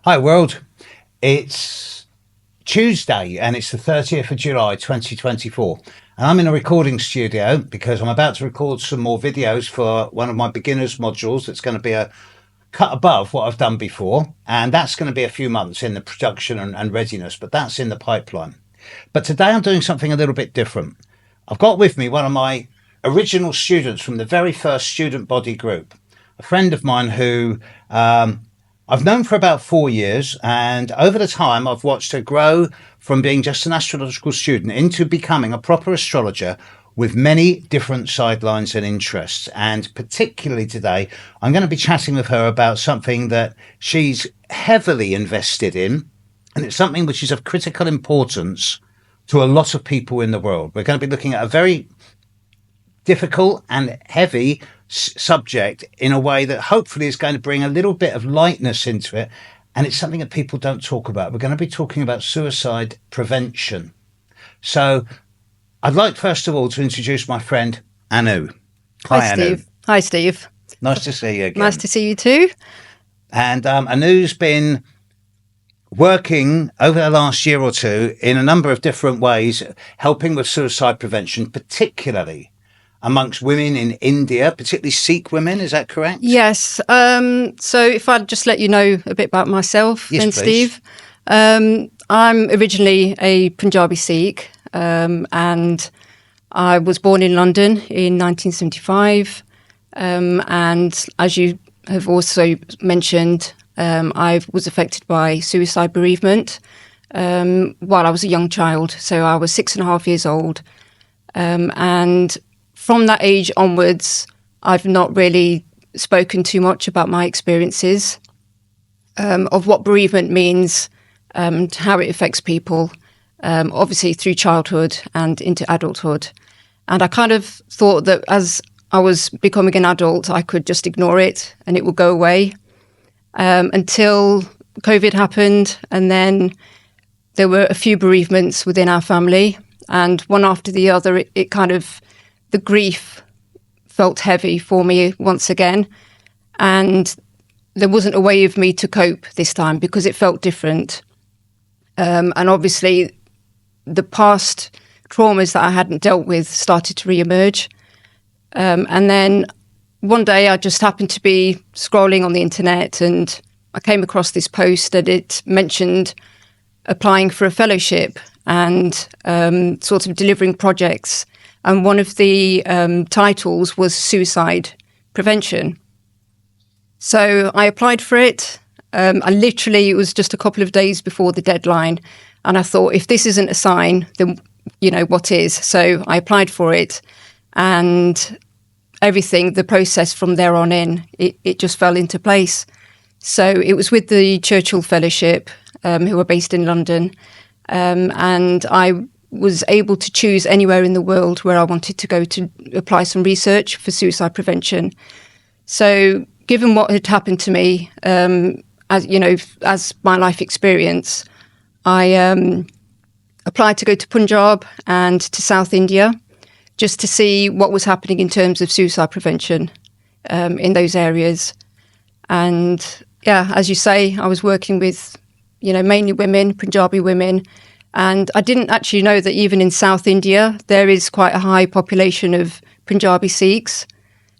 Hi world, it's Tuesday and it's the 30th of July 2024 and I'm in a recording studio because I'm about to record some more videos for one of my beginners modules that's going to be a cut above what I've done before, and that's going to be a few months in the production and readiness, but that's in the pipeline. But today I'm doing something a little bit different. I've got with me one of my original students from the very first student body group, a friend of mine who I've known for about 4 years, and over the time I've watched her grow from being just an astrological student into becoming a proper astrologer with many different sidelines and interests. And particularly today, I'm going to be chatting with her about something that she's heavily invested in, and it's something which is of critical importance to a lot of people in the world. We're going to be looking at a very difficult and heavy subject in a way that hopefully is going to bring a little bit of lightness into it. And it's something that people don't talk about. We're going to be talking about suicide prevention. So I'd like first of all to introduce my friend Anoo. Hi, Steve. Anoo. Hi, Steve. Nice to see you again. Nice to see you too. And Anoo's been working over the last year or two in a number of different ways, helping with suicide prevention, particularly amongst women in India, particularly Sikh women. Is that correct? Yes. So if I'd just let you know a bit about myself, yes, then, please. Steve. I'm originally a Punjabi Sikh, and I was born in London in 1975. And as you have also mentioned, I was affected by suicide bereavement while I was a young child. So I was 6.5 years old. And from that age onwards, I've not really spoken too much about my experiences of what bereavement means, how it affects people, obviously through childhood and into adulthood. And I kind of thought that as I was becoming an adult, I could just ignore it and it would go away until COVID happened. And then there were a few bereavements within our family, and one after the other, it kind of, the grief felt heavy for me once again. And there wasn't a way of me to cope this time because it felt different. And obviously the past traumas that I hadn't dealt with started to re-emerge. And then one day I just happened to be scrolling on the internet and I came across this post that it mentioned applying for a fellowship and sort of delivering projects. And one of the titles was suicide prevention. So I applied for it. It was just a couple of days before the deadline. And I thought, if this isn't a sign, then, what is? So I applied for it, and everything, the process from there on in, it just fell into place. So it was with the Churchill Fellowship, who are based in London. And I was able to choose anywhere in the world where I wanted to go to apply some research for suicide prevention. So given what had happened to me, as my life experience, I applied to go to Punjab and to South India just to see what was happening in terms of suicide prevention in those areas. And yeah, as you say, I was working with, mainly women, Punjabi women. And I didn't actually know that even in South India, there is quite a high population of Punjabi Sikhs.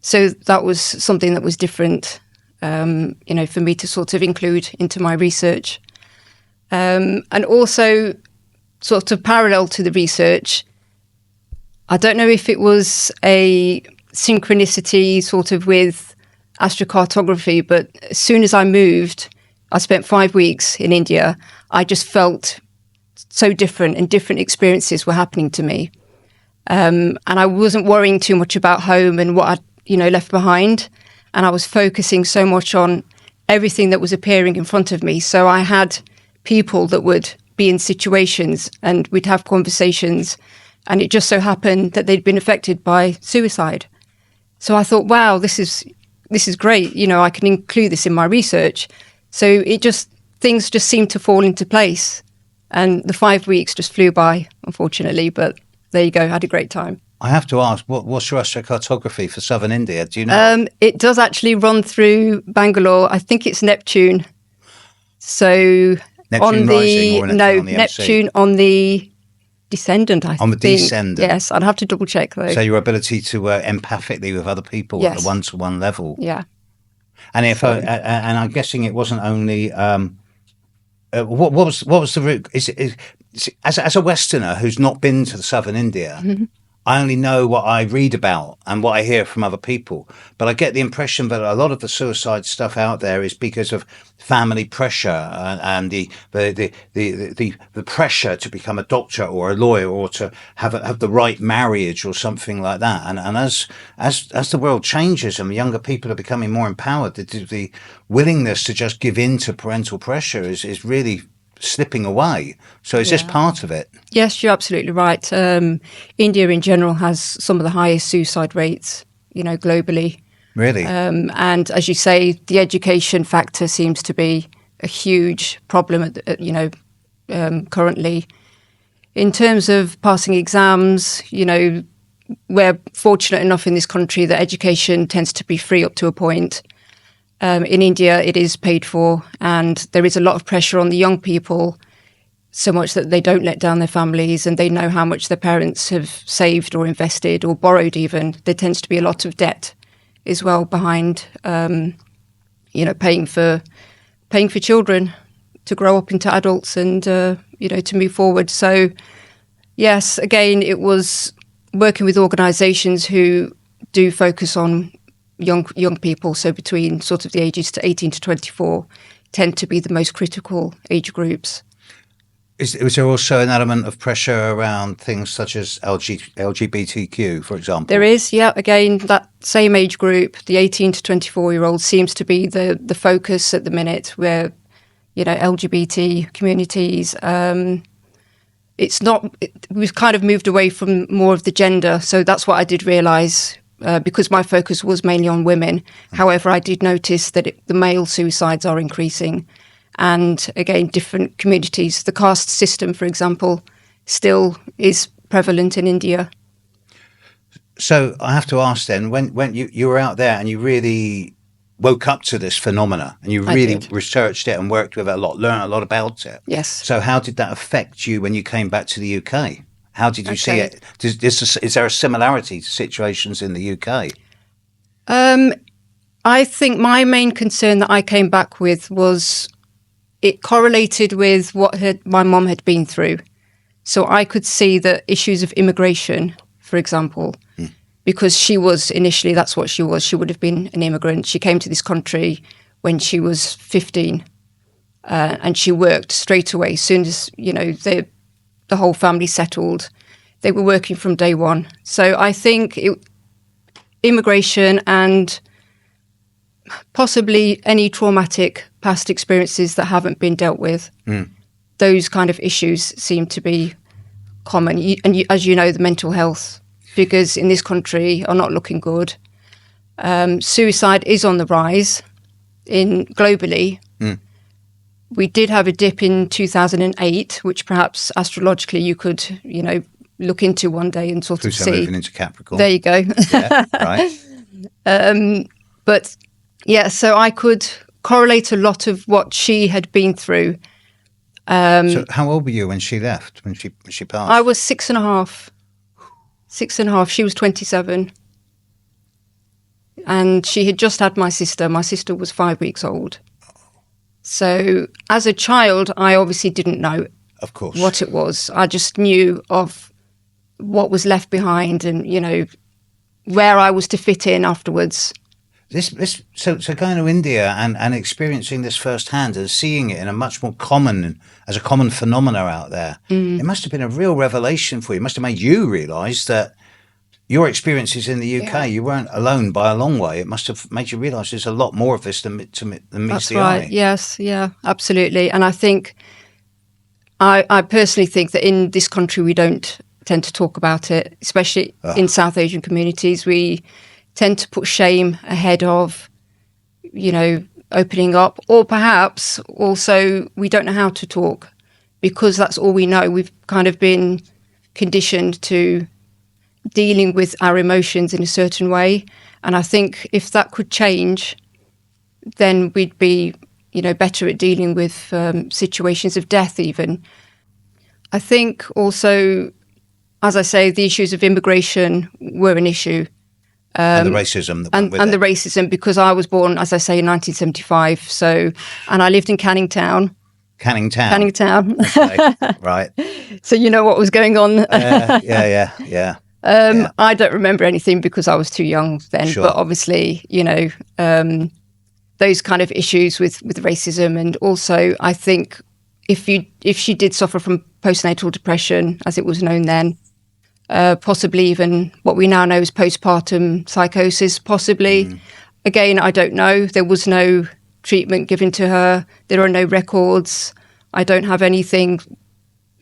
So that was something that was different, for me to sort of include into my research. And also, sort of parallel to the research, I don't know if it was a synchronicity sort of with astrocartography, but as soon as I moved, I spent 5 weeks in India. I just felt so different, and different experiences were happening to me. And I wasn't worrying too much about home and what I'd, left behind. And I was focusing so much on everything that was appearing in front of me. So I had people that would be in situations and we'd have conversations, and it just so happened that they'd been affected by suicide. So I thought, wow, this is great. I can include this in my research. So things just seemed to fall into place. And the 5 weeks just flew by, unfortunately, but there you go. I had a great time. I have to ask, what's your astrocartography for southern India? Do you know? It does actually run through Bangalore. I think it's Neptune. So Neptune rising or Neptune on the MC? Neptune on the descendant, I On the think. descendant. Yes, I'd have to double check though. So your ability to empathically with other people at a one-to-one level. Yeah. And and I'm guessing it wasn't only what was the root? As a Westerner who's not been to the southern India, I only know what I read about and what I hear from other people. But I get the impression that a lot of the suicide stuff out there is because of family pressure and the pressure to become a doctor or a lawyer or to have the right marriage or something like that. And as the world changes and younger people are becoming more empowered, the willingness to just give in to parental pressure is really slipping away. So is this part of it? Yes, you're absolutely right. India in general has some of the highest suicide rates, globally. Really? And as you say, the education factor seems to be a huge problem, currently. In terms of passing exams, we're fortunate enough in this country that education tends to be free up to a point. In India, it is paid for, and there is a lot of pressure on the young people, so much that they don't let down their families, and they know how much their parents have saved or invested or borrowed even. There tends to be a lot of debt as well behind, paying for children to grow up into adults and, to move forward. So, yes, again, it was working with organisations who do focus on young people, so between sort of the ages to 18 to 24 tend to be the most critical age groups. Was there also an element of pressure around things such as LGBTQ, for example? There is, yeah. Again, that same age group, the 18 to 24-year-olds, seems to be the focus at the minute, where, LGBT communities, we've kind of moved away from more of the gender. So that's what I did realise. Because my focus was mainly on women. However, I did notice that the male suicides are increasing. And again, different communities. The caste system, for example, still is prevalent in India. So I have to ask then, when you were out there and you really woke up to this phenomena and you really researched it and worked with it a lot, learned a lot about it. Yes. So how did that affect you when you came back to the UK? How did you see it? Is there a similarity to situations in the UK? I think my main concern that I came back with was it correlated with what my mum had been through. So I could see the issues of immigration, for example, because she was initially, that's what she was. She would have been an immigrant. She came to this country when she was 15 and she worked straight away. As soon as, the whole family settled, they were working from day one. So I think immigration and possibly any traumatic past experiences that haven't been dealt with, those kind of issues seem to be common. As you know, the mental health figures in this country are not looking good. Suicide is on the rise globally. We did have a dip in 2008, which perhaps astrologically you could, look into one day and sort of see. Moving into Capricorn. There you go. Yeah, right. But yeah, so I could correlate a lot of what she had been through. So how old were you when she left, when she passed? I was 6.5. 6.5. She was 27. And she had just had my sister. My sister was 5 weeks old. So as a child, I obviously didn't know, of course, what it was. I just knew of what was left behind and, where I was to fit in afterwards. So going to India and experiencing this firsthand and seeing it in a much more common phenomena out there, it must have been a real revelation for you. It must have made you realise that your experiences in the UK, you weren't alone by a long way. It must have made you realise there's a lot more of this than meets the eye. Yes, yeah, absolutely. And I think, I personally think that in this country we don't tend to talk about it, especially in South Asian communities. We tend to put shame ahead of, opening up, or perhaps also we don't know how to talk because that's all we know. We've kind of been conditioned to dealing with our emotions in a certain way. And I think if that could change, then we'd be, better at dealing with situations of death even. I think also, as I say, the issues of immigration were an issue. And the racism that went with and it. the racism, because I was born, as I say, in 1975. So, and I lived in Canning Town. Canning Town. Canning Town. Okay, right. So you know what was going on. Yeah. I don't remember anything because I was too young then. Sure. But obviously, those kind of issues with racism, and also I think if she did suffer from postnatal depression, as it was known then, possibly even what we now know as postpartum psychosis, possibly. Again, I don't know. There was no treatment given to her. There are no records. I don't have anything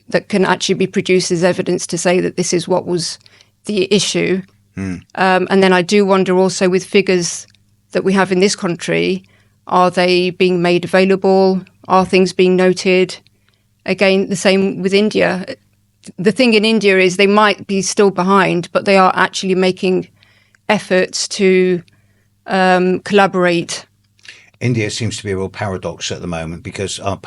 that can actually be produced as evidence to say that this is what was the issue. And then I do wonder also with figures that we have in this country, are they being made available? Are things being noted? Again, the same with India. The thing in India is they might be still behind, but they are actually making efforts to collaborate. India seems to be a real paradox at the moment because on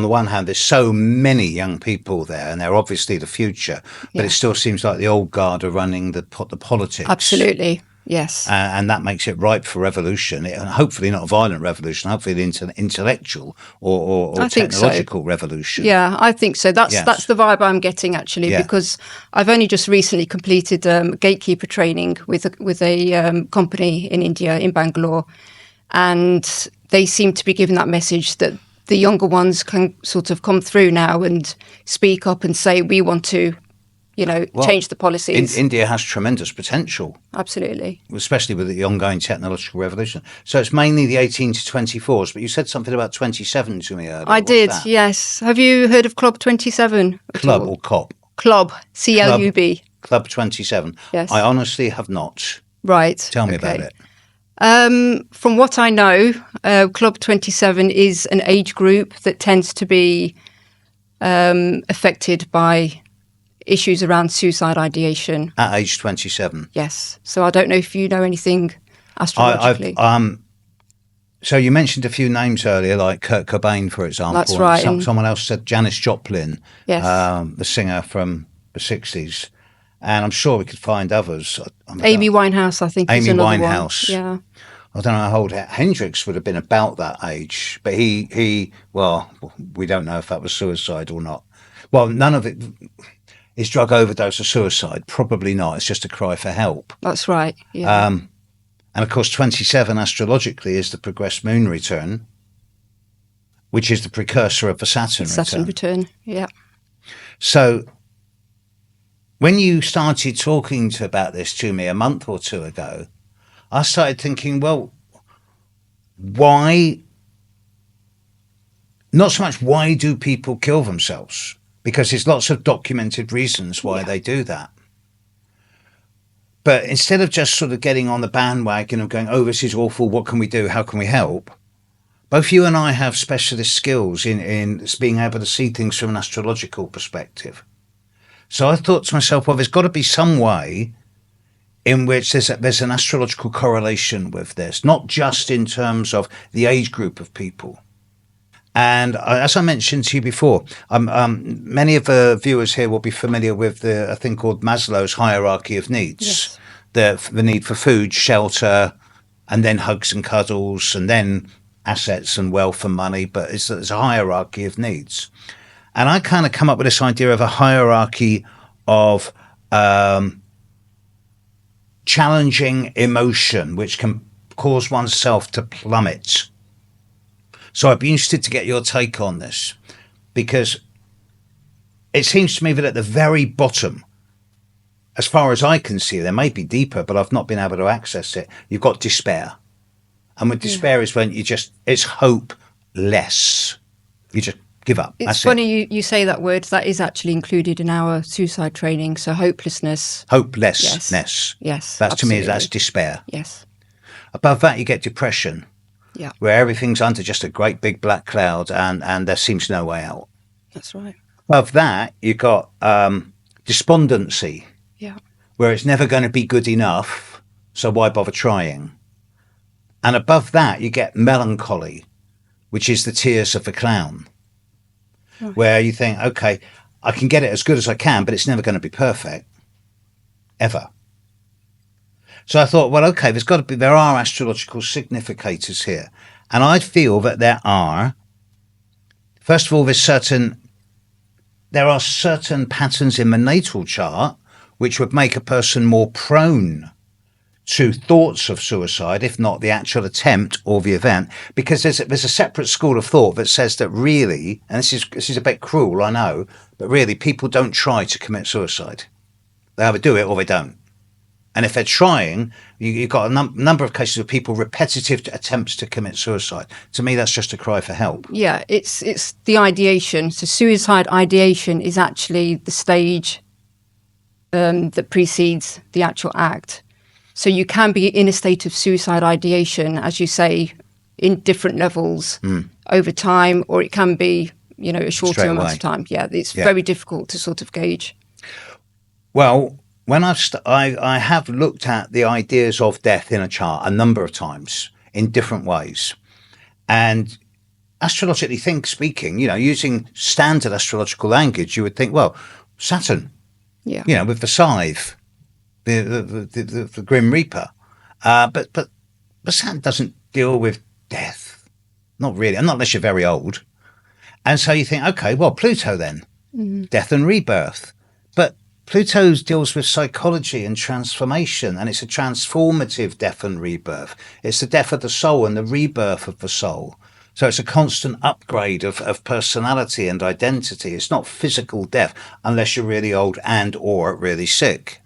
the one hand, there's so many young people there, and they're obviously the future. But it still seems like the old guard are running the politics. Absolutely, yes. And that makes it ripe for revolution, and hopefully not a violent revolution. Hopefully, an intellectual or technological revolution. Yeah, I think so. That's the vibe I'm getting actually, because I've only just recently completed gatekeeper training with a company in India, in Bangalore. And they seem to be giving that message that the younger ones can sort of come through now and speak up and say, we want to, change the policies. India has tremendous potential. Absolutely. Especially with the ongoing technological revolution. So it's mainly the 18 to 24s, but you said something about 27 to me earlier. I did, yes. Have you heard of Club 27? Club or COP? Club, CLUB. Club 27. Yes. I honestly have not. Right. Tell me about it. From what I know, Club 27 is an age group that tends to be affected by issues around suicide ideation. At age 27? Yes. So I don't know if you know anything astrologically. So you mentioned a few names earlier, like Kurt Cobain, for example. That's right. Someone else said Janis Joplin, yes. The singer from the 60s. And I'm sure we could find others. Amy Winehouse, I think, is another Winehouse. One. Yeah. I don't know how old Hendrix would have been about that age, but he we don't know if that was suicide or not. Well, none of it is drug overdose or suicide. Probably not. It's just a cry for help. That's right. Yeah. And of course, 27 astrologically is the progressed moon return, which is the precursor of the Saturn return. Saturn return, yeah. So when you started talking about this to me a month or two ago, I started thinking, well, why? Not so much why do people kill themselves, because there's lots of documented reasons why they do that. But instead of just sort of getting on the bandwagon of going, oh, this is awful, what can we do? How can we help? Both you and I have specialist skills in being able to see things from an astrological perspective. So I thought to myself, well, there's got to be some way in which there's an astrological correlation with this, not just in terms of the age group of people. And as I mentioned to you before, many of the viewers here will be familiar with a thing called Maslow's hierarchy of needs. Yes. The need for food, shelter, and then hugs and cuddles, and then assets and wealth and money. But it's a hierarchy of needs. And I kind of come up with this idea of a hierarchy of challenging emotion, which can cause oneself to plummet. So I'd be interested to get your take on this, because it seems to me that at the very bottom, as far as I can see, there may be deeper, but I've not been able to access it. You've got despair. And with despair is when it's hopeless. You just give up. It's funny you say that word. That is actually included in our suicide training. So hopelessness. Hopelessness. Yes. That's absolutely. To me, that's despair. Yes. Above that, you get depression. Yeah. Where everything's under just a great big black cloud and there seems no way out. That's right. Above that, you've got despondency. Yeah. Where it's never going to be good enough, so why bother trying? And above that, you get melancholy, which is the tears of the clown, where you think, okay, I can get it as good as I can, but it's never going to be perfect, ever. So I thought, well, okay, there are astrological significators here. And I feel that there are, first of all, there are certain patterns in the natal chart which would make a person more prone to thoughts of suicide, if not the actual attempt or the event, because there's a separate school of thought that says that really, and this is a bit cruel, I know, but really people don't try to commit suicide. They either do it or they don't. And if they're trying, you've got a number of cases of people repetitive attempts to commit suicide. To me, that's just a cry for help. Yeah, it's the ideation. So suicide ideation is actually the stage that precedes the actual act. So you can be in a state of suicide ideation, as you say, in different levels over time, or it can be, a shorter amount of time. Yeah, it's very difficult to sort of gauge. Well, when I have looked at the ideas of death in a chart a number of times in different ways, and astrologically speaking, using standard astrological language, you would think, well, Saturn, with the scythe, the Grim Reaper, but Saturn doesn't deal with death, not really, not unless you're very old, and so you think, okay, well, Pluto then, death and rebirth, but Pluto deals with psychology and transformation, and it's a transformative death and rebirth. It's the death of the soul and the rebirth of the soul. So it's a constant upgrade of personality and identity. It's not physical death unless you're really old and or really sick.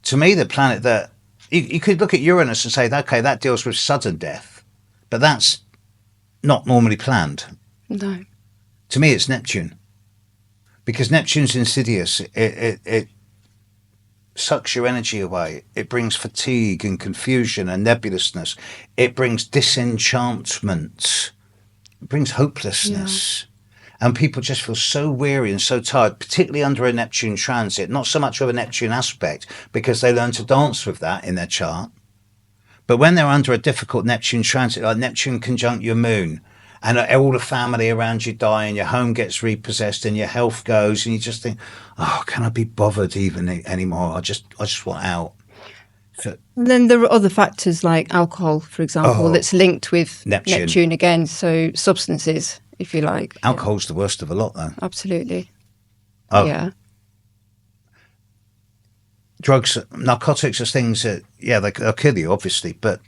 To me, the planet that you could look at Uranus and say, okay, that deals with sudden death, but that's not normally planned. No. To me, it's Neptune. Because Neptune's insidious, it sucks your energy away. It brings fatigue and confusion and nebulousness. It brings disenchantment. It brings hopelessness. Yeah. And people just feel so weary and so tired, particularly under a Neptune transit. Not so much of a Neptune aspect, because they learn to dance with that in their chart. But when they're under a difficult Neptune transit, like Neptune conjunct your moon, and all the family around you die and your home gets repossessed and your health goes, and you just think, oh, can I be bothered even anymore? I just want out. So, then there are other factors like alcohol, for example, that's linked with Neptune again. So substances, if you like. Alcohol's the worst of a lot, though. Absolutely. Oh. Yeah. Drugs, narcotics are things that, they'll kill you, obviously, but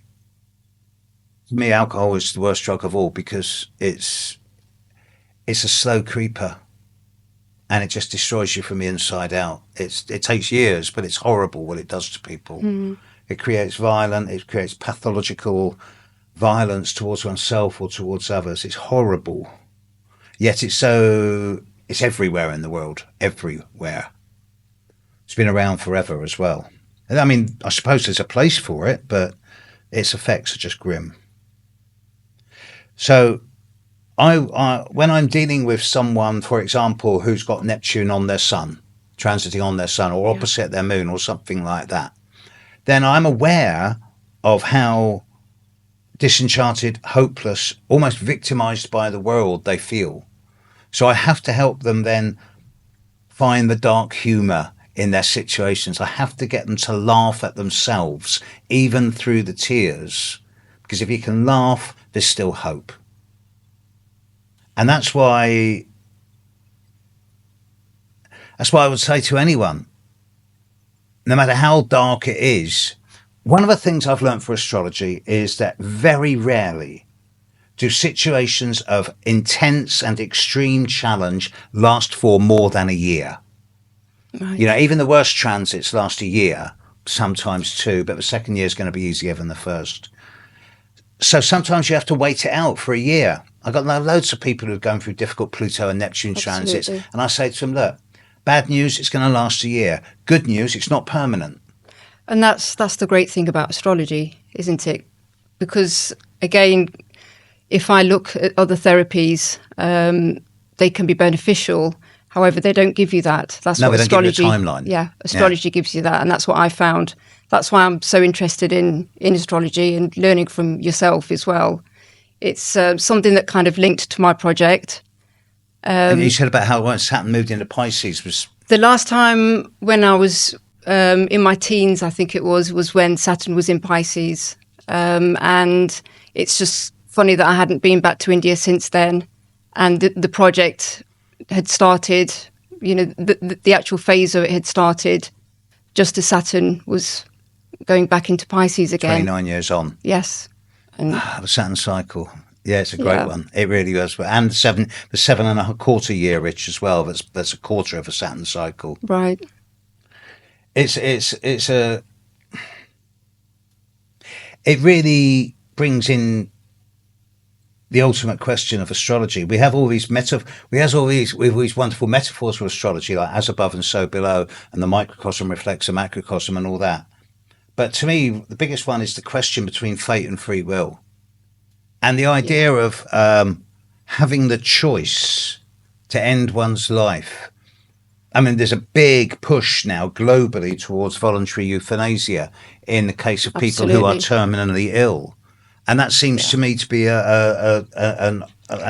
to me, alcohol is the worst drug of all because it's a slow creeper, and it just destroys you from the inside out. It takes years, but it's horrible what it does to people. It creates pathological violence towards oneself or towards others. It's horrible. Yet it's everywhere in the world, everywhere. It's been around forever as well. I mean, I suppose there's a place for it, but its effects are just grim. So when I'm dealing with someone, for example, who's got Neptune on their sun, transiting on their sun or opposite their moon or something like that, then I'm aware of how disenchanted, hopeless, almost victimized by the world they feel. So I have to help them then find the dark humor in their situations. I have to get them to laugh at themselves, even through the tears, because if you can laugh, there's still hope. And that's why I would say to anyone, no matter how dark it is, one of the things I've learned for astrology is that very rarely do situations of intense and extreme challenge last for more than a year. Right. Even the worst transits last a year, sometimes two, but the second year is going to be easier than the first. So sometimes you have to wait it out for a year. I've got loads of people who've gone through difficult Pluto and Neptune transits, and I say to them, look, bad news, it's going to last a year. Good news, it's not permanent. And that's the great thing about astrology, isn't it? Because, again, if I look at other therapies, they can be beneficial. However, they don't give you that. That's what astrology. They don't give you a timeline. Yeah, astrology gives you that, and that's what I found. That's why I'm so interested in astrology and learning from yourself as well. it's something that kind of linked to my project. And you said about how once Saturn moved into Pisces was... The last time when I was in my teens, I think it was when Saturn was in Pisces. And it's just funny that I hadn't been back to India since then. And the project had started, you know, the actual phase of it had started just as Saturn was going back into Pisces again. 29 years on. Yes. And The Saturn cycle. Yeah, it's a great Yeah. one. It really was. And the 7.25 year, Rich, as well. That's a quarter of a Saturn cycle. right. It really brings in the ultimate question of astrology. We have all these we have all these wonderful metaphors for astrology, like as above and so below, and the microcosm reflects the macrocosm and all that. But to me, the biggest one is the question between fate and free will. And the idea of having the choice to end one's life. I mean, there's a big push now globally towards voluntary euthanasia in the case of people who are terminally ill. And that seems to me to be a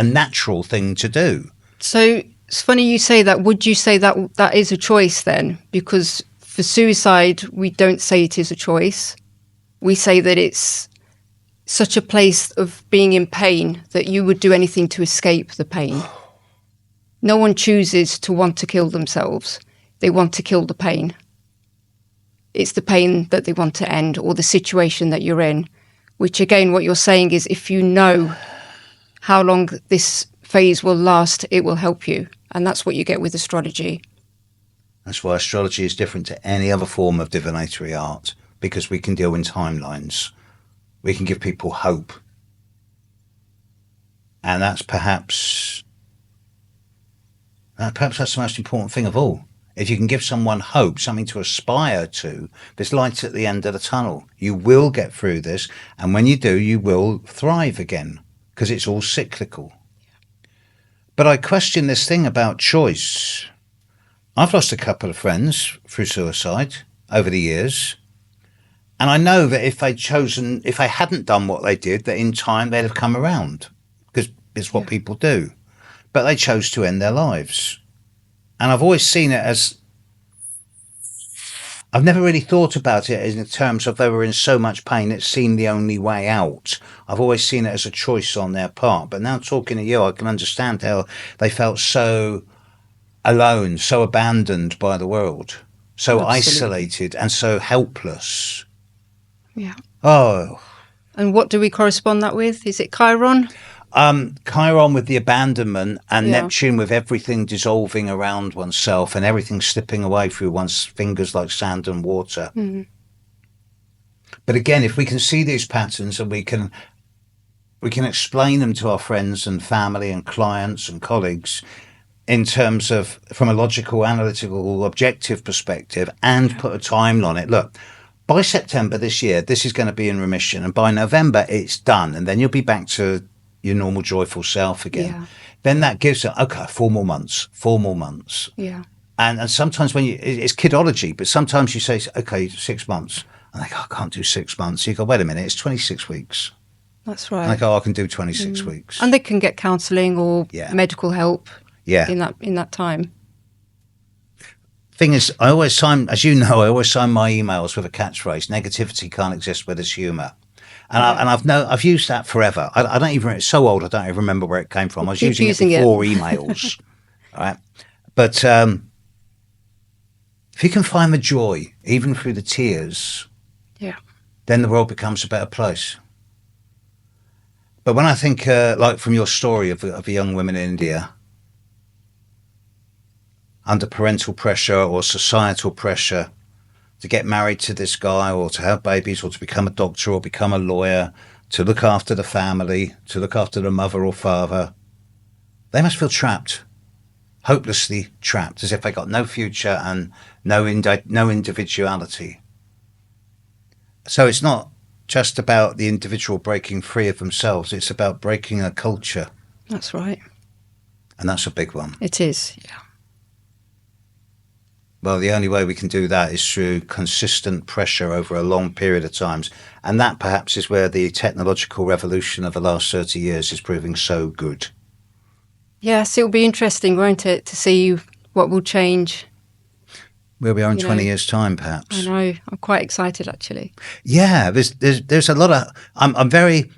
natural thing to do. So it's funny you say that. Would you say that that is a choice then? Because for suicide, we don't say it is a choice. We say that it's such a place of being in pain that you would do anything to escape the pain. No one chooses to want to kill themselves. They want to kill the pain. It's the pain that they want to end, or the situation that you're in, which again, what you're saying is if you know how long this phase will last, it will help you. And that's what you get with astrology. That's why astrology is different to any other form of divinatory art, because we can deal in timelines. We can give people hope. And that's perhaps that's the most important thing of all. If you can give someone hope, something to aspire to, there's light at the end of the tunnel. You will get through this. And when you do, you will thrive again, because it's all cyclical. But I question this thing about choice. I've lost a couple of friends through suicide over the years. And I know that if they hadn't done what they did, that in time they'd have come around, because it's what people do. But they chose to end their lives. And I've always seen it as, I've never really thought about it in terms of they were in so much pain, it seemed the only way out. I've always seen it as a choice on their part. But now talking to you, I can understand how they felt so alone, so abandoned by the world, so isolated and so helpless. Yeah. Oh. And what do we correspond that with? Is it Chiron? Chiron with the abandonment, and Neptune with everything dissolving around oneself and everything slipping away through one's fingers like sand and water. Mm-hmm. But again, if we can see these patterns and we can explain them to our friends and family and clients and colleagues in terms of from a logical, analytical, objective perspective, and put a timeline on it. Look, by September this year, this is going to be in remission, and by November it's done, and then you'll be back to your normal joyful self again. Yeah. Then that gives it, okay, 4 more months. Yeah. And sometimes when it's kidology, but sometimes you say, okay, 6 months. And they go, I can't do 6 months. You go, wait a minute, it's 26 weeks. That's right. And they go, I can do 26 weeks. And they can get counselling or medical help in that time. Thing is, I always sign my emails with a catchphrase: negativity can't exist where there's humour. And I've used that forever. I don't even, it's so old I don't even remember where it came from. I was using it before emails. All right. But if you can find the joy, even through the tears, then the world becomes a better place. But when I think, like from your story of a young woman in India, under parental pressure or societal pressure, to get married to this guy or to have babies or to become a doctor or become a lawyer, to look after the family, to look after the mother or father, they must feel trapped, hopelessly trapped, as if they got no future and no individuality. So it's not just about the individual breaking free of themselves, it's about breaking a culture. That's right. And that's a big one. It is, yeah. Well, the only way we can do that is through consistent pressure over a long period of times. And that perhaps is where the technological revolution of the last 30 years is proving so good. Yes, it'll be interesting, won't it, to see what will change. Where we are in 20 years' time, perhaps. I know. I'm quite excited, actually. Yeah, there's a lot of. I'm very.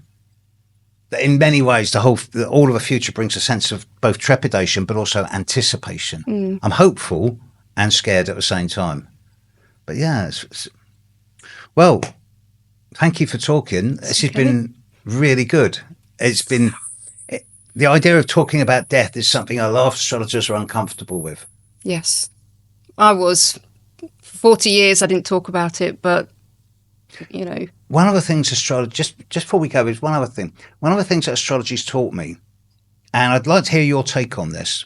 In many ways, all of the future brings a sense of both trepidation, but also anticipation. I'm hopeful and scared at the same time. But yeah, well, thank you for talking. This has been really good. The idea of talking about death is something a lot of astrologers are uncomfortable with. Yes. I was. For 40 years, I didn't talk about it, but, One of the things astrology, just before we go, is one other thing. One of the things that astrology's taught me, and I'd like to hear your take on this,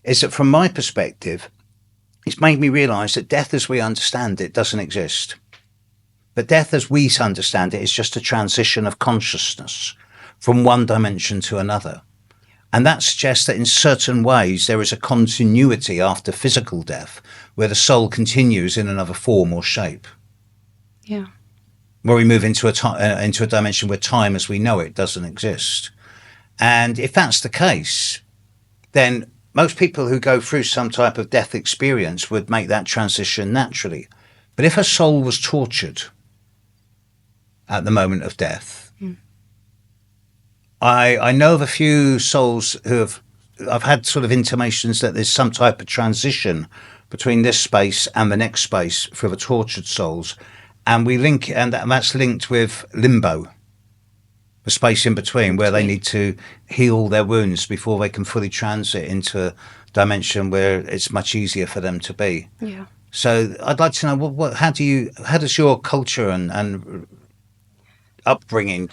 is that from my perspective, it's made me realise that death as we understand it doesn't exist. But death as we understand it is just a transition of consciousness from one dimension to another. And that suggests that in certain ways there is a continuity after physical death where the soul continues in another form or shape. Yeah. Where we move into a dimension where time as we know it doesn't exist. And if that's the case, then most people who go through some type of death experience would make that transition naturally. But if a soul was tortured at the moment of death, I know of a few souls I've had sort of intimations that there's some type of transition between this space and the next space for the tortured souls. And that's linked with limbo, the space in between where they need to heal their wounds before they can fully transit into a dimension where it's much easier for them to be. Yeah. So I'd like to know how does your culture and upbringing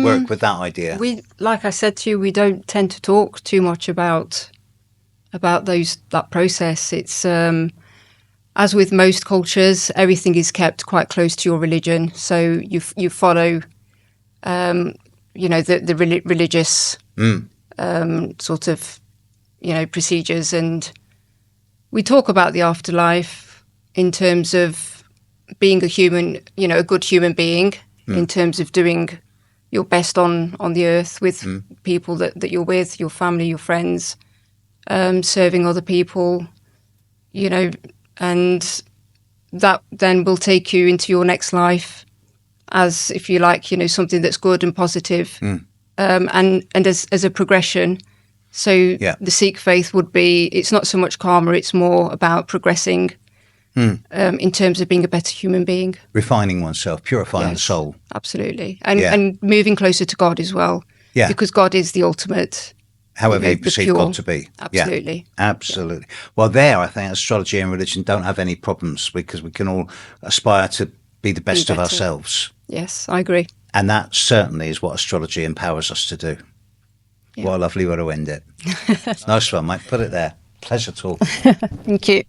work with that idea? Like I said to you, we don't tend to talk too much about that process. It's as with most cultures, everything is kept quite close to your religion. So you follow, the religious sort of, procedures. And we talk about the afterlife in terms of being a human, a good human being, in terms of doing your best on the earth with people that you're with, your family, your friends, serving other people, and that then will take you into your next life as, if you like, something that's good and positive, and as a progression. So the Sikh faith would be, it's not so much karma, it's more about progressing in terms of being a better human being. Refining oneself, purifying the soul. Absolutely. And moving closer to God as well. Yeah. Because God is the ultimate. However you perceive God to be. Absolutely. Yeah, absolutely. Yeah. Well, I think astrology and religion don't have any problems because we can all aspire to be the best of ourselves. Yes, I agree. And that certainly is what astrology empowers us to do. Yeah. What a lovely way to end it. Nice one, mate. Put it there. Pleasure talking. Thank you.